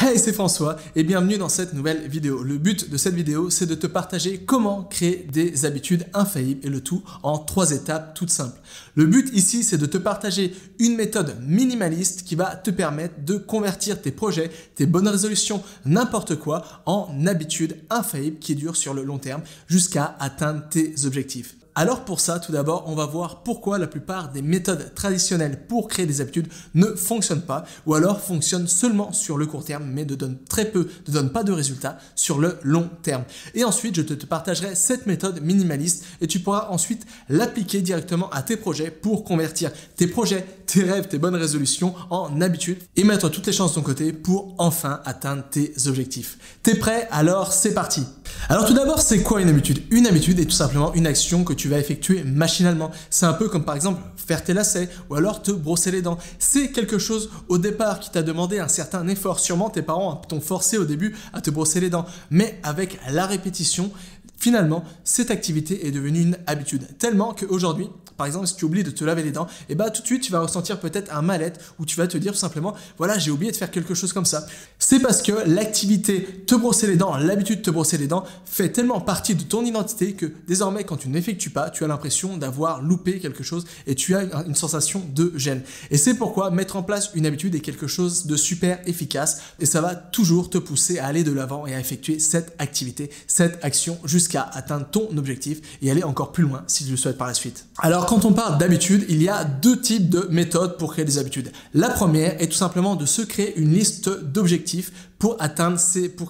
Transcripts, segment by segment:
Hey, c'est François et bienvenue dans cette nouvelle vidéo. Le but de cette vidéo, c'est de te partager comment créer des habitudes infaillibles et le tout en 3 étapes toutes simples. Le but ici, c'est de te partager une méthode minimaliste qui va te permettre de convertir tes projets, tes bonnes résolutions, n'importe quoi en habitudes infaillibles qui durent sur le long terme jusqu'à atteindre tes objectifs. Alors pour ça, tout d'abord, on va voir pourquoi la plupart des méthodes traditionnelles pour créer des habitudes ne fonctionnent pas ou alors fonctionnent seulement sur le court terme mais ne donnent pas de résultats sur le long terme. Et ensuite, je te partagerai cette méthode minimaliste et tu pourras ensuite l'appliquer directement à tes projets pour convertir tes projets, tes rêves, tes bonnes résolutions en habitudes et mettre toutes les chances de ton côté pour enfin atteindre tes objectifs. T'es prêt? Alors c'est parti! Alors tout d'abord, c'est quoi une habitude? Une habitude est tout simplement une action que tu vas effectuer machinalement. C'est un peu comme par exemple faire tes lacets ou alors te brosser les dents. C'est quelque chose au départ qui t'a demandé un certain effort. Sûrement tes parents t'ont forcé au début à te brosser les dents. Mais avec la répétition, finalement, cette activité est devenue une habitude. Tellement qu'aujourd'hui, par exemple, si tu oublies de te laver les dents, et bah tout de suite, tu vas ressentir peut-être un mal-être où tu vas te dire tout simplement, voilà, j'ai oublié de faire quelque chose comme ça. C'est parce que l'activité te brosser les dents, l'habitude de te brosser les dents fait tellement partie de ton identité que désormais, quand tu n'effectues pas, tu as l'impression d'avoir loupé quelque chose et tu as une sensation de gêne. Et c'est pourquoi mettre en place une habitude est quelque chose de super efficace et ça va toujours te pousser à aller de l'avant et à effectuer cette activité, cette action jusqu'à atteindre ton objectif et aller encore plus loin si tu le souhaites par la suite. Alors, quand on parle d'habitude, il y a 2 types de méthodes pour créer des habitudes. La première est tout simplement de se créer une liste d'objectifs pour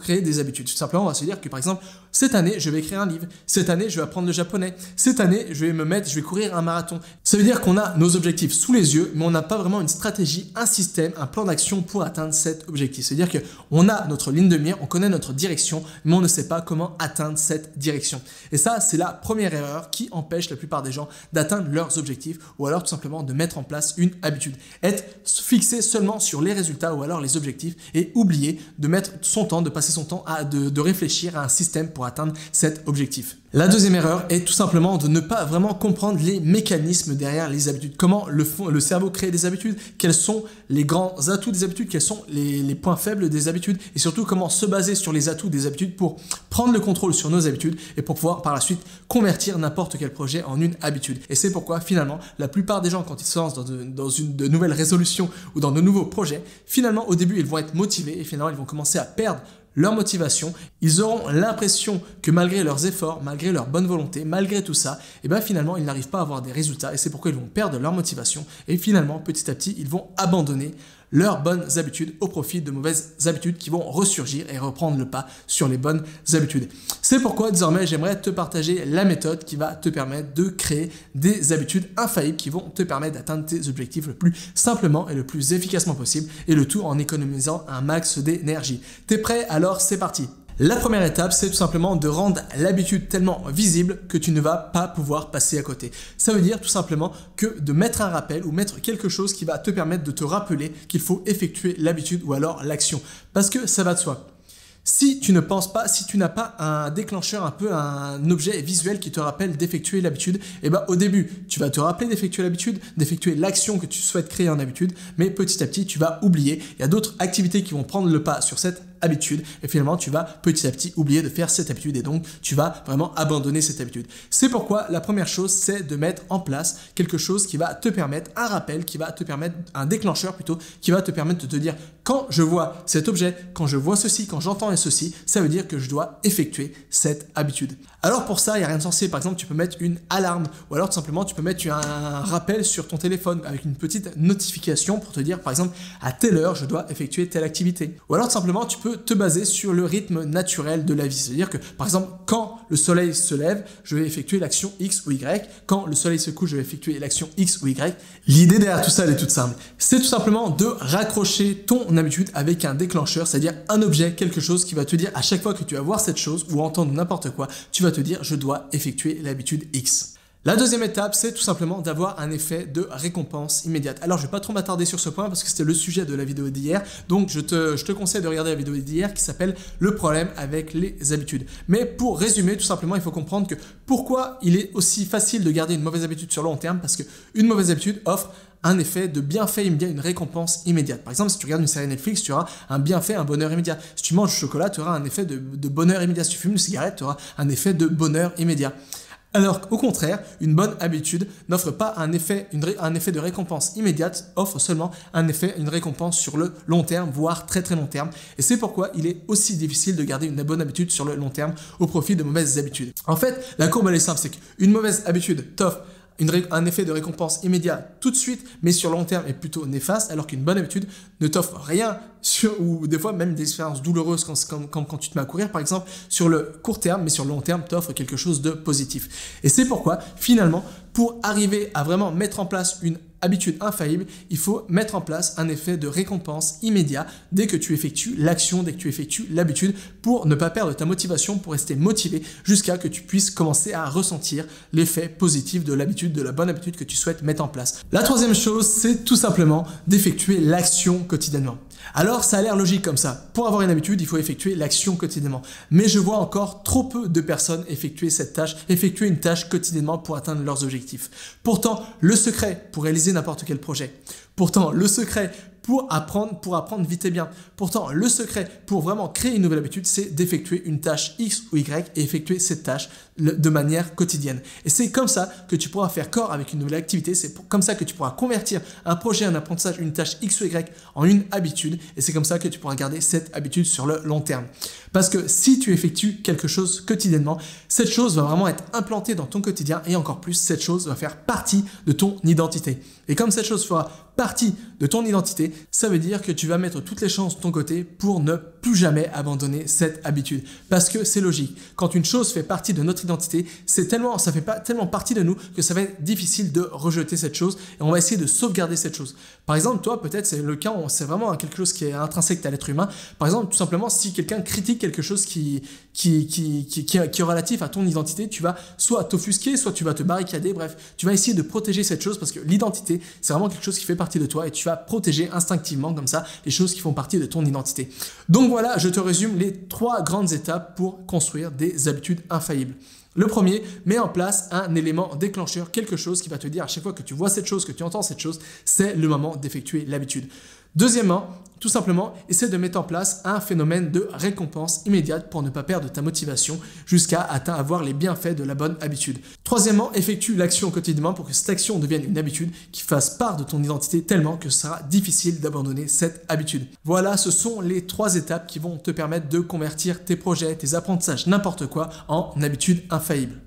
créer des habitudes. Tout simplement, on va se dire que par exemple, cette année, je vais écrire un livre. Cette année, je vais apprendre le japonais. Cette année, je vais courir un marathon. Ça veut dire qu'on a nos objectifs sous les yeux, mais on n'a pas vraiment une stratégie, un système, un plan d'action pour atteindre cet objectif. C'est-à-dire qu'on a notre ligne de mire, on connaît notre direction, mais on ne sait pas comment atteindre cette direction. Et ça, c'est la première erreur qui empêche la plupart des gens d'atteindre leurs objectifs ou alors tout simplement de mettre en place une habitude. Être fixé seulement sur les résultats ou alors les objectifs et oublier de mettre son temps, de passer son temps de réfléchir à un système pour atteindre cet objectif. La deuxième erreur est tout simplement de ne pas vraiment comprendre les mécanismes derrière les habitudes. Comment le cerveau crée des habitudes, quels sont les grands atouts des habitudes, quels sont les points faibles des habitudes et surtout comment se baser sur les atouts des habitudes pour prendre le contrôle sur nos habitudes et pour pouvoir par la suite convertir n'importe quel projet en une habitude. Et c'est pourquoi finalement la plupart des gens quand ils se lancent dans de nouvelles résolutions ou dans de nouveaux projets, finalement au début ils vont être motivés et finalement ils vont commencer à perdre leur motivation, ils auront l'impression que malgré leurs efforts, malgré leur bonne volonté, malgré tout ça, et bien finalement ils n'arrivent pas à avoir des résultats et c'est pourquoi ils vont perdre leur motivation et finalement petit à petit ils vont abandonner leurs bonnes habitudes au profit de mauvaises habitudes qui vont ressurgir et reprendre le pas sur les bonnes habitudes. C'est pourquoi désormais j'aimerais te partager la méthode qui va te permettre de créer des habitudes infaillibles qui vont te permettre d'atteindre tes objectifs le plus simplement et le plus efficacement possible et le tout en économisant un max d'énergie. T'es prêt? Alors c'est parti! La première étape, c'est tout simplement de rendre l'habitude tellement visible que tu ne vas pas pouvoir passer à côté. Ça veut dire tout simplement que de mettre un rappel ou mettre quelque chose qui va te permettre de te rappeler qu'il faut effectuer l'habitude ou alors l'action. Parce que ça va de soi. Si tu ne penses pas, si tu n'as pas un déclencheur, un peu un objet visuel qui te rappelle d'effectuer l'habitude, et ben au début, tu vas te rappeler d'effectuer l'habitude, d'effectuer l'action que tu souhaites créer en habitude, mais petit à petit, tu vas oublier. Il y a d'autres activités qui vont prendre le pas sur cette habitude et finalement tu vas petit à petit oublier de faire cette habitude et donc tu vas vraiment abandonner cette habitude. C'est pourquoi la première chose c'est de mettre en place quelque chose qui va te permettre, un rappel qui va te permettre, un déclencheur plutôt, qui va te permettre de te dire quand je vois cet objet, quand je vois ceci, quand j'entends ceci, ça veut dire que je dois effectuer cette habitude. Alors pour ça il n'y a rien de sensé, par exemple tu peux mettre une alarme ou alors tout simplement tu peux mettre un rappel sur ton téléphone avec une petite notification pour te dire par exemple à telle heure je dois effectuer telle activité. Ou alors tout simplement tu peux te baser sur le rythme naturel de la vie. C'est-à-dire que, par exemple, quand le soleil se lève, je vais effectuer l'action X ou Y. Quand le soleil se couche, je vais effectuer l'action X ou Y. L'idée derrière tout ça, elle est toute simple. C'est tout simplement de raccrocher ton habitude avec un déclencheur, c'est-à-dire un objet, quelque chose qui va te dire à chaque fois que tu vas voir cette chose ou entendre n'importe quoi, tu vas te dire je dois effectuer l'habitude X. La deuxième étape, c'est tout simplement d'avoir un effet de récompense immédiate. Alors, je ne vais pas trop m'attarder sur ce point parce que c'était le sujet de la vidéo d'hier. Donc, je te conseille de regarder la vidéo d'hier qui s'appelle « Le problème avec les habitudes ». Mais pour résumer, tout simplement, il faut comprendre que pourquoi il est aussi facile de garder une mauvaise habitude sur le long terme, parce qu'une mauvaise habitude offre un effet de bienfait immédiat, une récompense immédiate. Par exemple, si tu regardes une série Netflix, tu auras un bienfait, un bonheur immédiat. Si tu manges du chocolat, tu auras un effet de bonheur immédiat. Si tu fumes une cigarette, tu auras un effet de bonheur immédiat. Alors qu'au contraire, une bonne habitude n'offre pas un effet de récompense immédiate, offre seulement une récompense sur le long terme, voire très très long terme. Et c'est pourquoi il est aussi difficile de garder une bonne habitude sur le long terme au profit de mauvaises habitudes. En fait, la courbe elle est simple, c'est qu'une mauvaise habitude t'offre un effet de récompense immédiat tout de suite, mais sur le long terme est plutôt néfaste, alors qu'une bonne habitude ne t'offre rien, ou des fois même des expériences douloureuses comme quand tu te mets à courir par exemple, sur le court terme, mais sur le long terme t'offre quelque chose de positif. Et c'est pourquoi finalement, pour arriver à vraiment mettre en place une habitude infaillible, il faut mettre en place un effet de récompense immédiat dès que tu effectues l'action, dès que tu effectues l'habitude, pour ne pas perdre ta motivation, pour rester motivé jusqu'à que tu puisses commencer à ressentir l'effet positif de l'habitude, de la bonne habitude que tu souhaites mettre en place. La troisième chose, c'est tout simplement d'effectuer l'action quotidiennement. Alors, ça a l'air logique comme ça. Pour avoir une habitude, il faut effectuer l'action quotidiennement. Mais je vois encore trop peu de personnes effectuer une tâche quotidiennement pour atteindre leurs objectifs. Pourtant, le secret pour réaliser n'importe quel projet, pourtant, le secret pour apprendre vite et bien. Pourtant, le secret pour vraiment créer une nouvelle habitude, c'est d'effectuer une tâche X ou Y et effectuer cette tâche de manière quotidienne. Et c'est comme ça que tu pourras faire corps avec une nouvelle activité, c'est comme ça que tu pourras convertir un projet, un apprentissage, une tâche X ou Y en une habitude, et c'est comme ça que tu pourras garder cette habitude sur le long terme. Parce que si tu effectues quelque chose quotidiennement, cette chose va vraiment être implantée dans ton quotidien, et encore plus, cette chose va faire partie de ton identité. Et comme cette chose fera partie de ton identité, ça veut dire que tu vas mettre toutes les chances de ton côté pour ne plus jamais abandonner cette habitude. Parce que c'est logique. Quand une chose fait partie de notre identité, ça fait pas tellement partie de nous que ça va être difficile de rejeter cette chose, et on va essayer de sauvegarder cette chose. Par exemple, toi, peut-être c'est le cas, c'est vraiment quelque chose qui est intrinsèque à l'être humain. Par exemple, tout simplement, si quelqu'un critique quelque chose qui est relatif à ton identité, tu vas soit t'offusquer, soit tu vas te barricader, bref, tu vas essayer de protéger cette chose parce que l'identité, c'est vraiment quelque chose qui fait partie de toi et tu vas protéger instinctivement comme ça les choses qui font partie de ton identité. Donc voilà, je te résume les 3 grandes étapes pour construire des habitudes infaillibles. Le premier, mets en place un élément déclencheur, quelque chose qui va te dire à chaque fois que tu vois cette chose, que tu entends cette chose, c'est le moment d'effectuer l'habitude. Deuxièmement, tout simplement, essaie de mettre en place un phénomène de récompense immédiate pour ne pas perdre ta motivation jusqu'à avoir les bienfaits de la bonne habitude. Troisièmement, effectue l'action quotidiennement pour que cette action devienne une habitude qui fasse part de ton identité tellement que ce sera difficile d'abandonner cette habitude. Voilà, ce sont les 3 étapes qui vont te permettre de convertir tes projets, tes apprentissages, n'importe quoi en habitudes infaillibles.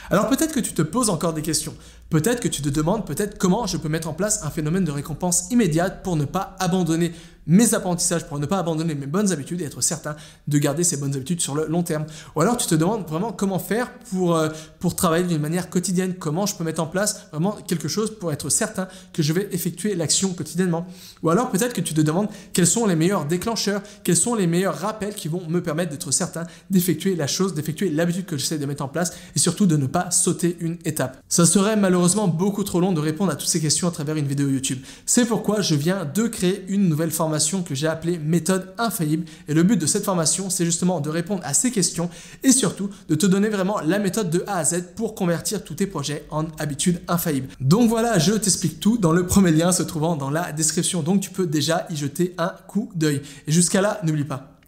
Alors peut-être que tu te poses encore des questions. Peut-être que tu te demandes comment je peux mettre en place un phénomène de récompense immédiate pour ne pas abandonner mes apprentissages, pour ne pas abandonner mes bonnes habitudes et être certain de garder ces bonnes habitudes sur le long terme. Ou alors tu te demandes vraiment comment faire pour travailler d'une manière quotidienne, comment je peux mettre en place vraiment quelque chose pour être certain que je vais effectuer l'action quotidiennement. Ou alors peut-être que tu te demandes quels sont les meilleurs déclencheurs, quels sont les meilleurs rappels qui vont me permettre d'être certain d'effectuer la chose, d'effectuer l'habitude que j'essaie de mettre en place et surtout de ne pas sauter une étape. Ça serait malheureusement beaucoup trop long de répondre à toutes ces questions à travers une vidéo YouTube. C'est pourquoi je viens de créer une nouvelle formation que j'ai appelée méthode infaillible, et le but de cette formation c'est justement de répondre à ces questions et surtout de te donner vraiment la méthode de A à Z pour convertir tous tes projets en habitudes infaillibles. Donc voilà, je t'explique tout dans le premier lien se trouvant dans la description, donc tu peux déjà y jeter un coup d'œil. Et jusqu'à là, n'oublie pas,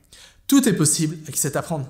tout est possible avec cet apprendre.